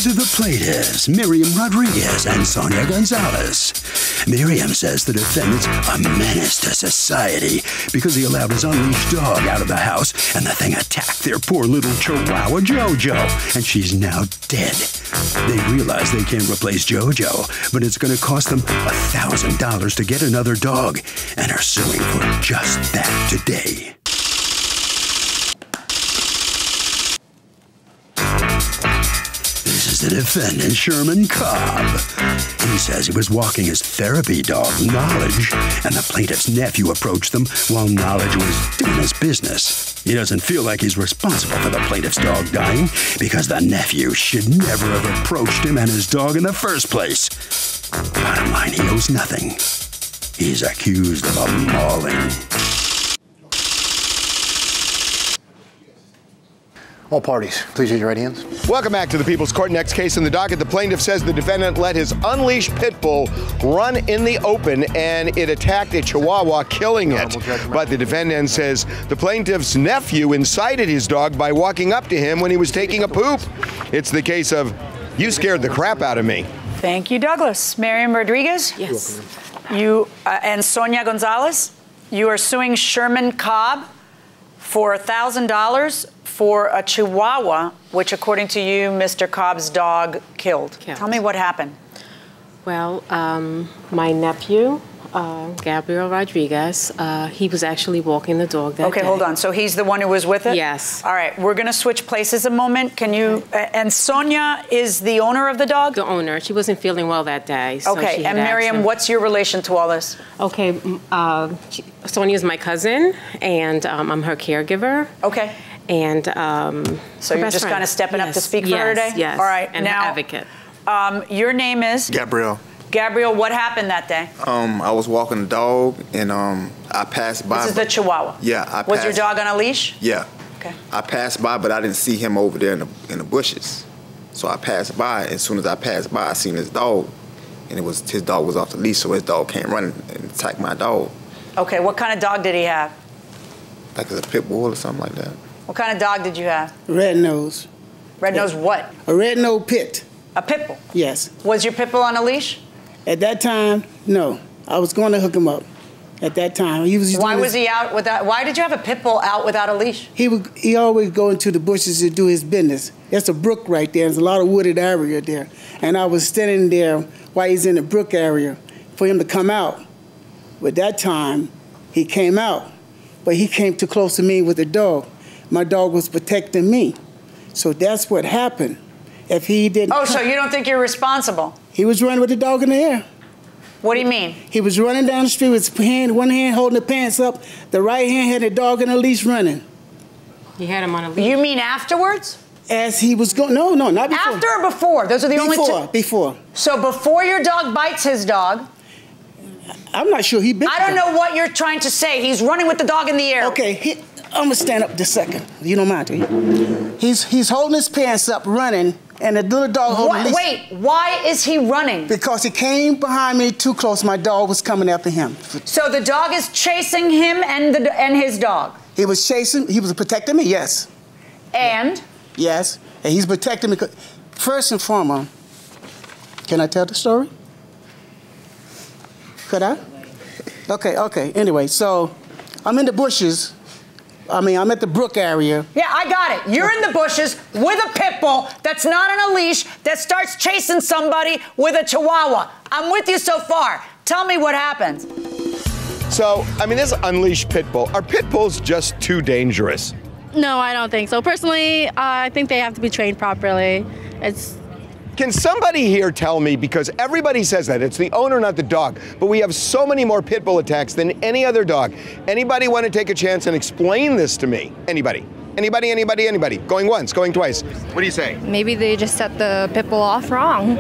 These are the plaintiffs, Miriam Rodriguez and Sonia Gonzalez. Miriam says the defendant's a menace to society because he allowed his unleashed dog out of the house and the thing attacked their poor little chihuahua, Jojo, and she's now dead. They realize they can't replace Jojo, but it's going to cost them $1,000 to get another dog, and are suing for just that today. This is the defendant, Sherman Cobb. He says he was walking his therapy dog, Knowledge, and the plaintiff's nephew approached them while Knowledge was doing his business. He doesn't feel like he's responsible for the plaintiff's dog dying because the nephew should never have approached him and his dog in the first place. Bottom line, he owes nothing. He's accused of a mauling. All parties, please use your right hands. Welcome back to the People's Court. Next case in the docket. The plaintiff says the defendant let his unleashed pit bull run in the open and it attacked a chihuahua, killing it. But the defendant says the plaintiff's nephew incited his dog by walking up to him when he was taking a poop. It's the case of, you scared the crap out of me. Thank you, Douglas. Miriam Rodriguez? Yes. You and Sonia Gonzalez, you are suing Sherman Cobb for $1,000 for a chihuahua, which according to you, Mr. Cobb's dog killed. Tell me what happened. Well, my nephew, Gabriel Rodriguez, he was actually walking the dog that day. Okay, hold on. So he's the one who was with it? Yes. All right, we're going to switch places a moment. Can you, and Sonia is the owner of the dog? The owner. She wasn't feeling well that day. So okay, and Miriam, what's your relation to all this? Okay, Sonia is my cousin, and I'm her caregiver. Okay. And so you're just kind of stepping up to speak for her today? Yes. All right. And now, her advocate. Your name is? Gabriel. Gabriel, what happened that day? I was walking the dog and I passed by. This is the Chihuahua? Yeah, I passed. Was your dog on a leash? Yeah. Okay. I passed by, but I didn't see him over there in the bushes. So I passed by. As soon as I passed by, I seen his dog, and his dog was off the leash, so his dog came running and attacked my dog. Okay. What kind of dog did he have? Like a pit bull or something like that. What kind of dog did you have? Red nose. Red nose what? A red nose pit. A pit bull? Yes. Was your pit bull on a leash? At that time, no. I was going to hook him up. At that time, he was. Why was he out without? Why did you have a pit bull out without a leash? He always go into the bushes to do his business. There's a brook right there. There's a lot of wooded area there, and I was standing there while he's in the brook area for him to come out. But that time, he came out, but he came too close to me with the dog. My dog was protecting me, so that's what happened. If he didn't. Oh, so you don't think you're responsible? He was running with the dog in the air. What do you mean? He was running down the street with his hand, one hand holding the pants up, the right hand had the dog in a leash running. You had him on a leash? You mean afterwards? As he was going, no, not before. After or before? Those are the only two. Before. So before your dog bites his dog. I'm not sure he bit. I don't know what you're trying to say. He's running with the dog in the air. Okay, I'm gonna stand up just a second. You don't mind, do you? He's holding his pants up, running, and the little dog holding the leash. Wait, why is he running? Because he came behind me too close. My dog was coming after him. So the dog is chasing him and his dog? He was chasing, he was protecting me, yes. And? Yes, and he's protecting me. First and foremost, can I tell the story? Could I? Okay, anyway, so I'm in the bushes. I'm at the brook area. Yeah, I got it. You're in the bushes with a pit bull that's not on a leash that starts chasing somebody with a chihuahua. I'm with you so far. Tell me what happened. So, I mean, this unleashed pit bull, are pit bulls just too dangerous? No, I don't think so. Personally, I think they have to be trained properly. Can somebody here tell me, because everybody says that, it's the owner, not the dog, but we have so many more pit bull attacks than any other dog. Anybody want to take a chance and explain this to me? Anybody? Anybody? Going once, going twice. What do you say? Maybe they just set the pit bull off wrong.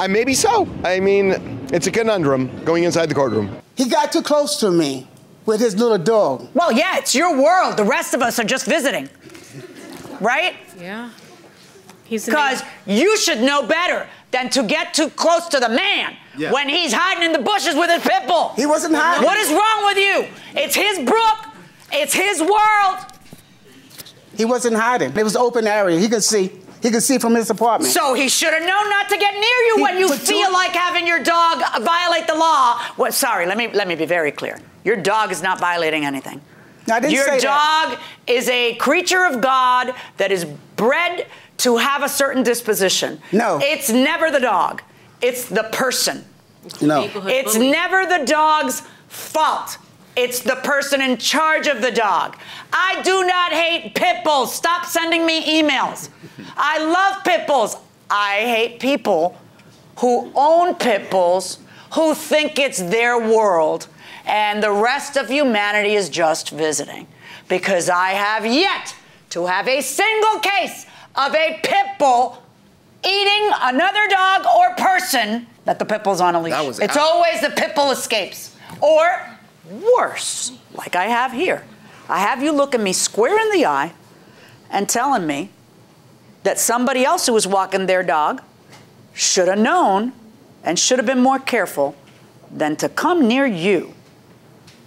Maybe so. I mean, it's a conundrum going inside the courtroom. He got too close to me with his little dog. Well, yeah, it's your world. The rest of us are just visiting. Right? Yeah. Because you should know better than to get too close to the man when he's hiding in the bushes with his pit bull. He wasn't hiding. What is wrong with you? It's his brook. It's his world. He wasn't hiding. It was an open area. He could see. He could see from his apartment. So he should have known not to get near you when you feel like having your dog violate the law. Well, sorry, let me be very clear. Your dog is not violating anything. No, I didn't your say dog is a creature of God that is bred to have a certain disposition. No. It's never the dog. It's the person. No. It's never the dog's fault. It's the person in charge of the dog. I do not hate pit bulls. Stop sending me emails. I love pit bulls. I hate people who own pit bulls, who think it's their world, and the rest of humanity is just visiting. Because I have yet to have a single case of a pit bull eating another dog or person that the pit bull's on a leash. It's always the pit bull escapes. Or worse, like I have here. I have you looking me square in the eye and telling me that somebody else who was walking their dog should have known and should have been more careful than to come near you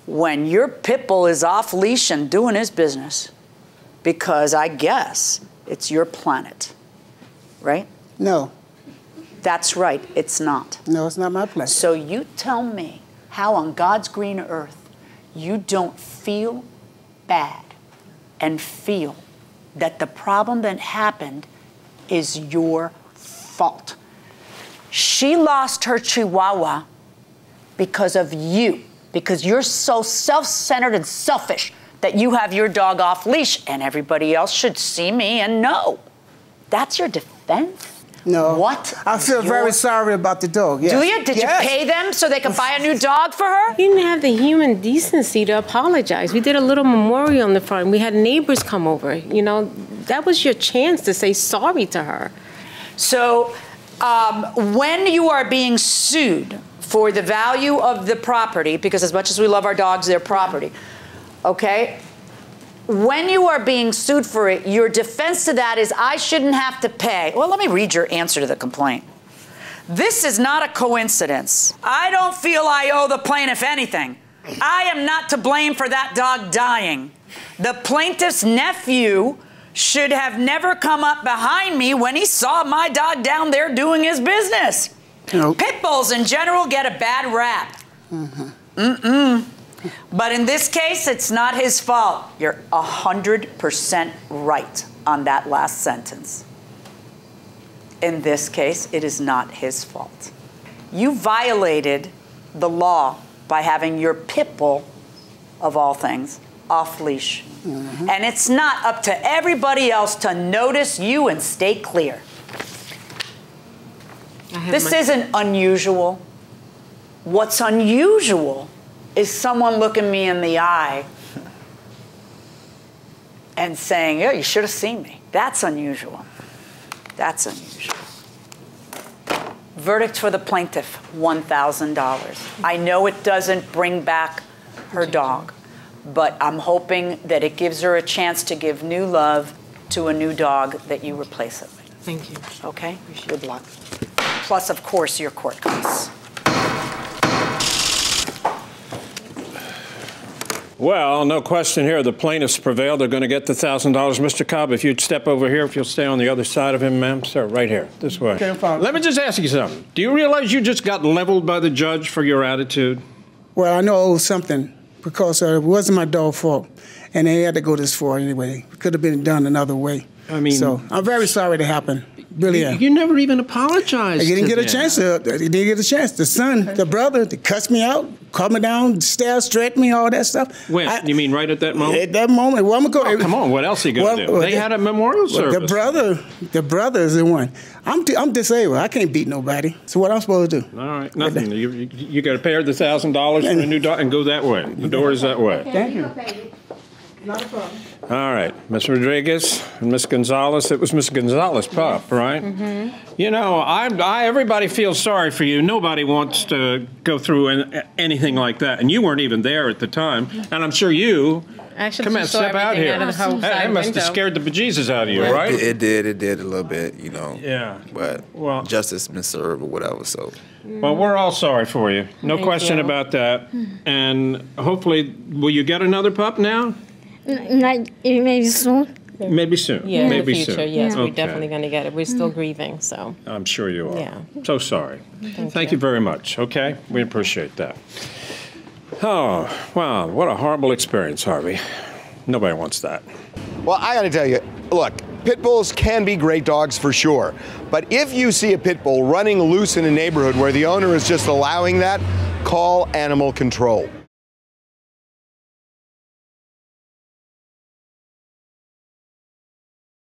when your pit bull is off leash and doing his business, because I guess it's your planet, right? No. That's right, it's not. No, it's not my planet. So you tell me how on God's green earth you don't feel bad and feel that the problem that happened is your fault. She lost her Chihuahua because of you, because you're so self-centered and selfish that you have your dog off leash, and everybody else should see me and know. That's your defense? No. What? I feel very sorry about the dog. Yes. Do you? Did you pay them so they could buy a new dog for her? You didn't have the human decency to apologize. We did a little memorial on the front. We had neighbors come over. You know, that was your chance to say sorry to her. So when you are being sued for the value of the property, because as much as we love our dogs, they're property, okay? When you are being sued for it, your defense to that is, I shouldn't have to pay. Well, let me read your answer to the complaint. This is not a coincidence. I don't feel I owe the plaintiff anything. I am not to blame for that dog dying. The plaintiff's nephew should have never come up behind me when he saw my dog down there doing his business. Nope. Pit bulls in general get a bad rap. But in this case, it's not his fault. You're 100% right on that last sentence. In this case, it is not his fault. You violated the law by having your pit bull, of all things, off leash. And it's not up to everybody else to notice you and stay clear. This isn't unusual. What's unusual is someone looking me in the eye and saying, "Oh, you should have seen me." That's unusual. That's unusual. Verdict for the plaintiff, $1,000. I know it doesn't bring back her dog, but I'm hoping that it gives her a chance to give new love to a new dog that you replace it with. Thank you. Okay? Good luck. Plus, of course, your court costs. Well, no question here. The plaintiffs prevailed. They're going to get the $1,000. Mr. Cobb, if you'd step over here, if you'll stay on the other side of him, ma'am. Sir, right here, this way. Okay, fine. Let me just ask you something. Do you realize you just got leveled by the judge for your attitude? Well, I know I owe something because it wasn't my dog's fault, and they had to go this far anyway. It could have been done another way. I mean, so I'm very sorry it happened. Really am. You never even apologized. He didn't to get a them. chance to. He didn't get a chance. The son, the brother, they cussed me out, called me down, stairs, threatened me, all that stuff. When? You mean right at that moment? At that moment. Well, I'm going to go. Oh, come on. What else are you going to do? They had a memorial service. The brother is the one. I'm disabled. I can't beat nobody. So what I'm supposed to do? All right. Nothing. You got to pay her the $1,000 for a new dog and go that way. The door is that way. Thank you. Not a problem. All right, Ms. Rodriguez and Ms. Gonzalez. It was Ms. Gonzalez' pup, right? Mm-hmm. You know, everybody feels sorry for you. Nobody wants to go through anything like that. And you weren't even there at the time. And I'm sure you... Come on, step out here. That must have scared the bejesus out of you, right? It did a little bit, you know. Yeah. But justice been served or whatever, so... Well, we're all sorry for you. No question about that. And hopefully, will you get another pup now? Maybe soon. Maybe soon. Yeah, maybe in the future, soon. yes, we're Okay. definitely going to get it. We're still grieving, so. I'm sure you are. Yeah. So sorry. Thank you. you very much, okay? We appreciate that. Oh, wow, what a horrible experience, Harvey. Nobody wants that. Well, I got to tell you, look, pit bulls can be great dogs for sure. But if you see a pit bull running loose in a neighborhood where the owner is just allowing that, call animal control.